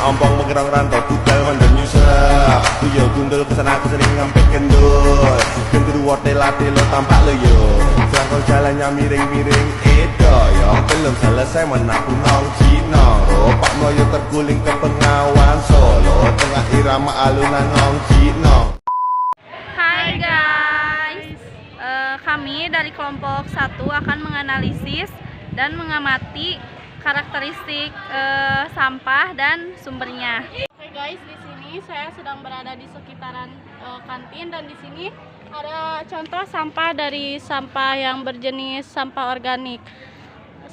ompong mengerang rantau tugal mandem nyusah. Yo gundul kesana aku sering ngampek kendul. Gendruwo tela-telo tampak lo yo. Selangkau jalannya miring-miring doyong belum selesai menaku nong cinong. Ropak moyo terguling ke Bengawan Solo. Tengah irama alunan nong cinong. Hai guys, kami dari kelompok 1 akan menganalisis dan mengamati karakteristik sampah dan sumbernya. Oke guys, di sini saya sedang berada di sekitaran kantin dan di sini ada contoh sampah dari sampah yang berjenis sampah organik.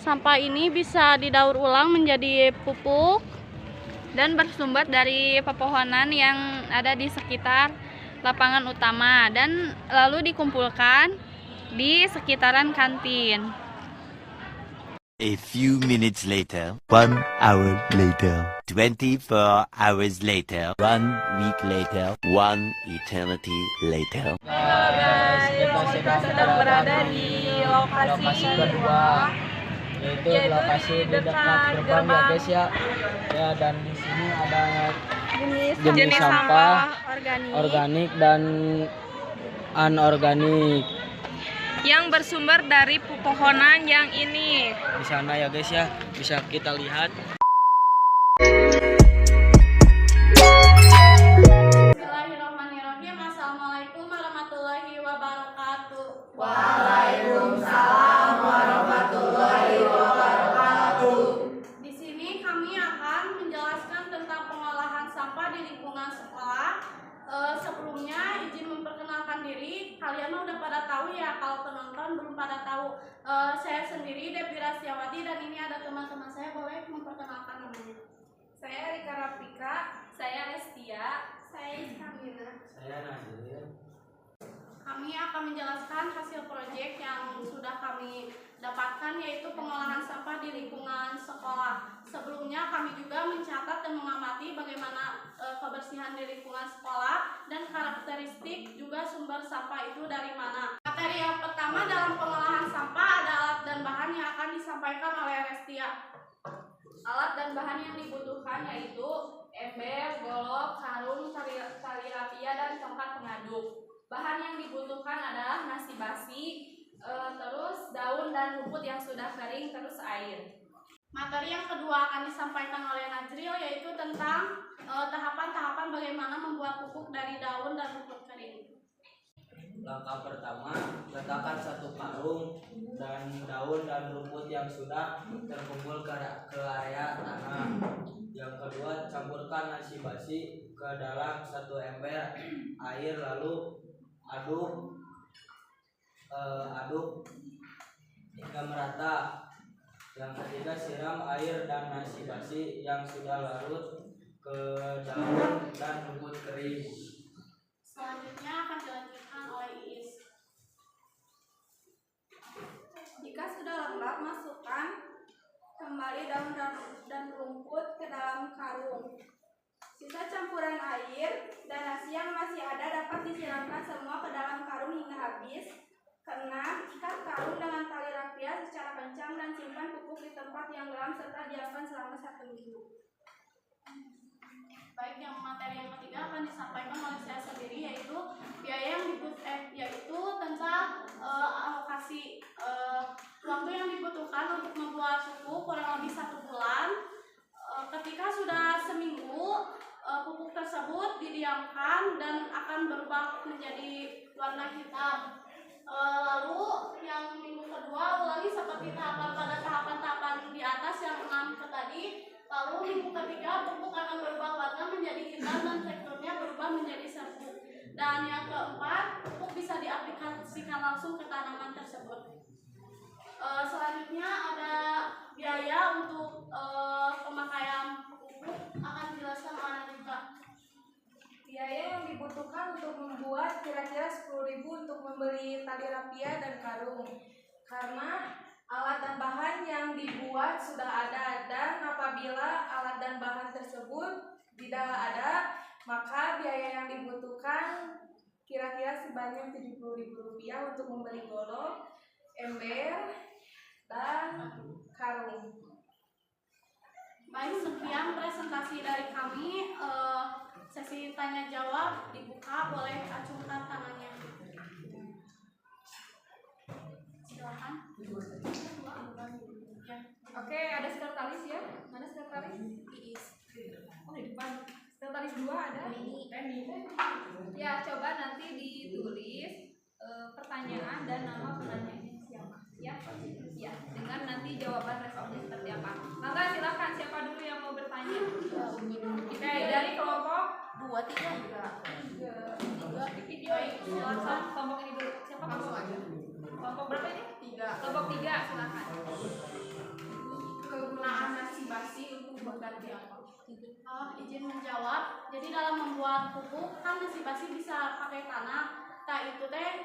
Sampah ini bisa didaur ulang menjadi pupuk Dan bersumber dari pepohonan yang ada di sekitar lapangan utama dan lalu dikumpulkan di sekitaran kantin. A few minutes later, 1 hour later, 24 hours later, 1 week later, 1 eternity later. Halo guys, kita sedang berada di lokasi kedua, yaitu lokasi di dekat gerbang ya guys ya. Ya, dan di sini ada jenis sampah organik dan anorganik yang bersumber dari pepohonan yang ini. di sana ya guys ya, bisa kita lihat. Bismillahirrahmanirrahim. Assalamualaikum warahmatullahi wabarakatuh. Waalaikumsalam warahmatullahi wabarakatuh. Di sini kami akan menjelaskan tentang pengolahan sampah di lingkungan sekolah. Sebelumnya izin memperkenalkan diri. Kalian udah pada tahu ya, kalau penonton belum pada tahu. Saya sendiri Devi Rasyawati dan ini ada teman-teman saya, boleh memperkenalkan namanya. Saya Rika Rafika. Saya Estia. Saya Iskamina. Saya Nazir. Kami akan menjelaskan hasil proyek yang sudah kami dapatkan, yaitu pengolahan sampah di lingkungan sekolah. Sebelumnya kami juga mencatat dan mengamati bagaimana kebersihan di lingkungan sekolah dan karakteristik juga sumber sampah itu dari mana. Materi yang pertama dalam pengolahan sampah ada alat dan bahan yang akan disampaikan oleh Restia. Alat dan bahan yang dibutuhkan yaitu ember, golok, karung, tali rapia, dan tongkat pengaduk. Bahan yang dibutuhkan adalah nasi basi, terus daun dan rumput yang sudah kering, terus air. Materi yang kedua akan disampaikan oleh Najril, yaitu tentang tahapan-tahapan bagaimana membuat pupuk dari daun dan rumput kering. Langkah pertama, letakkan satu karung dan daun dan rumput yang sudah terkumpul ke area tanah. Yang kedua, campurkan nasi basi ke dalam satu ember air, lalu aduk hingga merata. Yang ketiga, siram air dan nasi basi yang sudah larut ke daun dan rumput kering. Selanjutnya akan dilanjutkan oleh Iis. Jika sudah lembab, masukkan kembali daun dan rumput ke dalam karung. Sisa campuran air dan nasi yang masih ada dapat disiramkan semua ke dalam karung hingga habis. Keenam, ikat karung dengan tali rapia secara kencang dan simpan pupuk di tempat yang gelap serta diamkan selama 1 minggu. Baik, yang materi yang ketiga akan disampaikan oleh saya sendiri, yaitu biaya yang yaitu tentang alokasi waktu yang dibutuhkan untuk membuat pupuk kurang lebih 1 bulan. Ketika sudah seminggu, pupuk tersebut didiamkan dan akan berubah menjadi warna hitam. Lalu yang minggu kedua ulangi seperti tahapan-tahapan di atas yang 6 tadi. Lalu minggu ketiga pupuk akan berubah warna menjadi hitam dan teksturnya berubah menjadi serbuk. Dan yang keempat, pupuk bisa diaplikasikan langsung ke tanaman tersebut. Selanjutnya ada biaya untuk pemakaian pupuk, akan dijelaskan oleh Najwa. Biaya yang dibutuhkan untuk membuat kira-kira 10.000 untuk membeli tali rapia dan karung. Karena alat dan bahan yang dibuat sudah ada, dan apabila alat dan bahan tersebut tidak ada, maka biaya yang dibutuhkan kira-kira sebanyak Rp70.000 untuk membeli golok, ember, dan karung. Baik, sekian presentasi dari kami. Sesi tanya jawab dibuka, boleh acungkan tangannya. Silakan. Ya. Oke, ada sekretaris ya? Mana sekretaris? Oh, di depan. Sekretaris 2 ada? Ya, coba nanti ditulis pertanyaan dan nama penanyanya siapa. Ya, ya, dengan nanti jawaban responnya seperti apa. Maka silakan, siapa dulu yang mau bertanya? Oke, dari kelompok 2, 3. di video. Silakan kelompok ini dulu. Siapa kelompok aja? Kelompok berapa ini? 3. Kelompok 3, silakan. Kegunaan nasi basi untuk mengganti apa? Izin menjawab. Jadi dalam membuat pupuk kan nasi basi bisa pakai tanah. Nah itu teh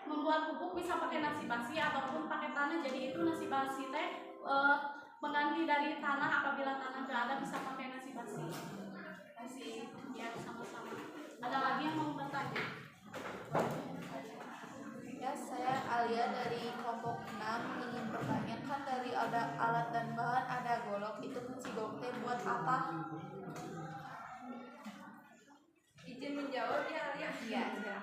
membuat pupuk bisa pakai nasi basi ataupun pakai tanah. Jadi itu nasi basi teh mengganti dari tanah. Apabila tanah nggak ada bisa pakai nasi basi. Ya sama-sama. Ada lagi yang mau bertanya? Ya, saya Alia dari kelompok 6 ingin bertanya, kan dari ada alat dan bahan ada golok, itu fungsi golok teh buat apa? Izin menjawab ya Alia? Iya.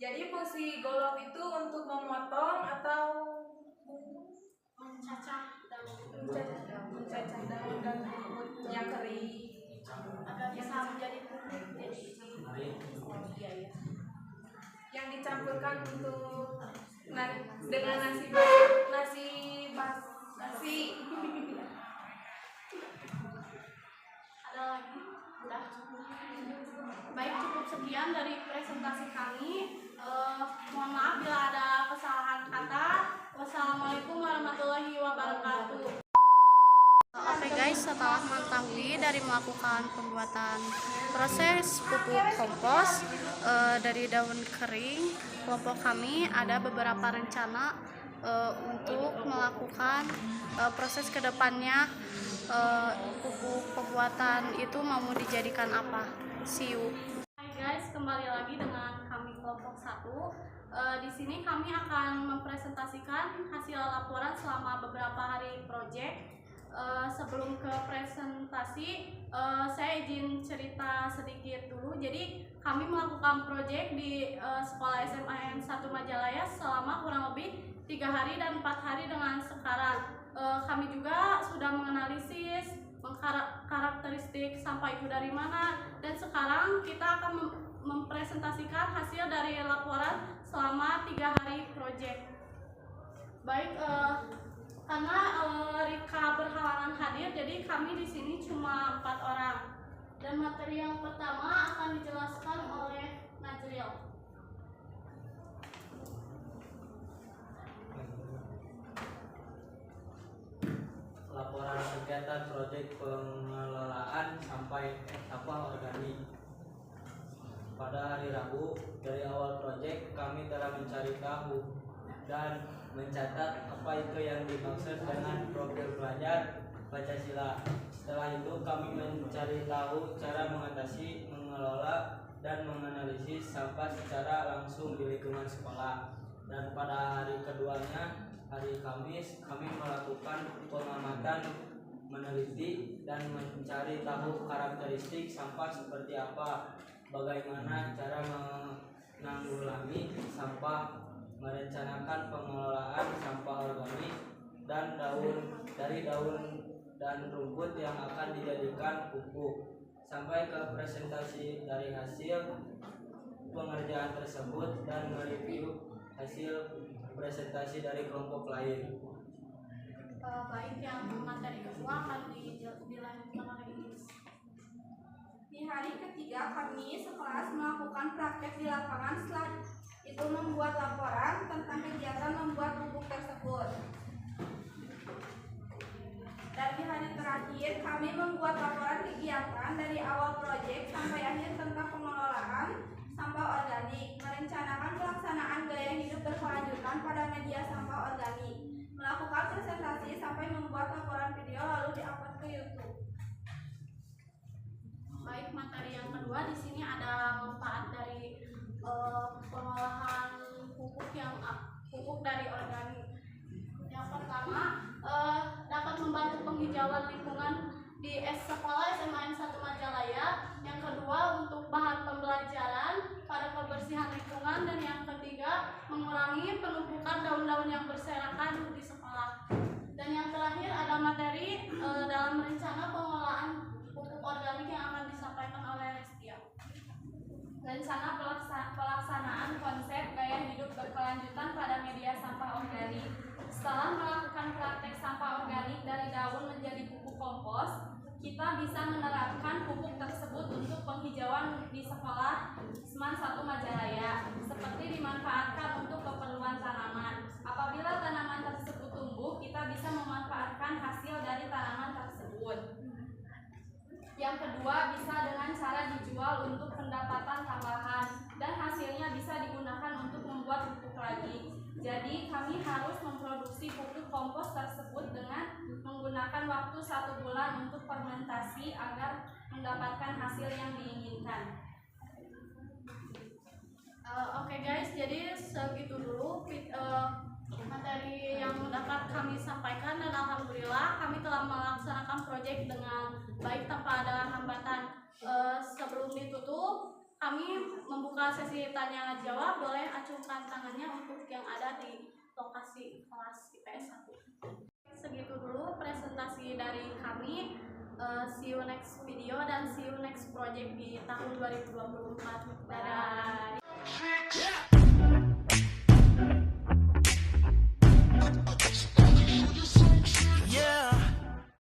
Jadi fungsi golok itu untuk memotong atau Mencacah daun dan rumput yang kering agar bisa menjadi pupuk. yang dicampurkan untuk dengan nasi basi. Ada lagi? Udah. Baik, cukup sekian dari presentasi kami. Mohon maaf bila ada kesalahan kata. Wassalamualaikum warahmatullahi wabarakatuh. Oke guys, setelah mengetahui dari melakukan pembuatan proses pupuk kompos dari daun kering, kelompok kami ada beberapa rencana untuk melakukan proses kedepannya. Pupuk pembuatan itu mau dijadikan apa? See you. Hai guys, kembali lagi dengan kami kelompok 1. Di sini kami akan mempresentasikan hasil laporan selama beberapa hari proyek. Sebelum ke presentasi, saya izin cerita sedikit dulu. Jadi kami melakukan proyek di sekolah SMA N 1 Majalaya selama kurang lebih 3 hari dan 4 hari dengan sekarang. Kami juga sudah menganalisis karakteristik sampah itu dari mana, dan sekarang kita akan mempresentasikan hasil dari laporan selama 3 hari proyek. Baik, karena Rika berhalangan hadir, jadi kami di sini cuma 4 orang. Dan materi yang pertama akan dijelaskan oleh Najril. Laporan kegiatan proyek pengelolaan sampah organik. Pada hari Rabu, dari awal proyek kami telah mencari tahu dan mencatat apa itu yang dimaksud dengan profil pelajar Pancasila. Setelah itu kami mencari tahu cara mengatasi, mengelola, dan menganalisis sampah secara langsung di lingkungan sekolah. Dan pada hari keduanya, hari Kamis, kami melakukan pengamatan, meneliti, dan mencari tahu karakteristik sampah seperti apa, bagaimana cara menanggulangi sampah, merencanakan pengelolaan sampah organik dan daun dan rumput yang akan dijadikan pupuk, sampai ke presentasi dari hasil pengerjaan tersebut dan mereview hasil presentasi dari kelompok lain. Baik, yang materi kedua akan dilanjutkan oleh Inis. Di hari ketiga kami sekelas melakukan praktek di lapangan, setelah itu membuat laporan tentang kegiatan membuat pupuk tersebut. Dan di hari terakhir kami membuat laporan kegiatan dari awal proyek sampai akhir tentang pengelolaan sampah organik, merencanakan pelaksanaan gaya hidup berkelanjutan pada media sampah organik, melakukan presentasi sampai membuat laporan video lalu diupload ke YouTube. Baik, materi yang kedua di sini ada manfaat dari pengolahan pupuk dari organik. Yang pertama, dapat membantu penghijauan lingkungan di sekolah SMA N 1 Majalaya. Yang kedua, untuk bahan pembelajaran pada kebersihan lingkungan, dan yang ketiga, mengurangi penumpukan daun-daun yang berserakan di sekolah. Dan yang terakhir ada materi dalam rencana pengelolaan pupuk organik yang akan disampaikan oleh Restia. Rencana pelaksanaan konsep gaya hidup berkelanjutan pada media sampah organik. Setelah melakukan praktek sampah organik dari daun menjadi pupuk kompos, kita bisa menerapkan pupuk tersebut untuk penghijauan di sekolah SMAN 1 Majalaya, seperti dimanfaatkan untuk keperluan tanaman. Apabila tanaman tersebut tumbuh, kita bisa memanfaatkan hasil dari tanaman tersebut. Yang kedua, bisa dengan cara dijual untuk pendapatan tambahan, dan hasilnya bisa digunakan untuk membuat pupuk lagi. Jadi kami harus memproduksi pupuk kompos tersebut dengan menggunakan waktu 1 bulan untuk fermentasi agar mendapatkan hasil yang diinginkan. Oke guys, jadi segitu dulu materi yang dapat kami sampaikan, dan alhamdulillah kami telah melaksanakan proyek dengan baik tanpa ada hambatan. Sebelum ditutup, kami membuka sesi tanya jawab. Boleh acungkan tangannya untuk yang ada di lokasi kelas IPS 1. Segitu dulu presentasi dari kami. See you next video dan see you next project di tahun 2024. Dadah.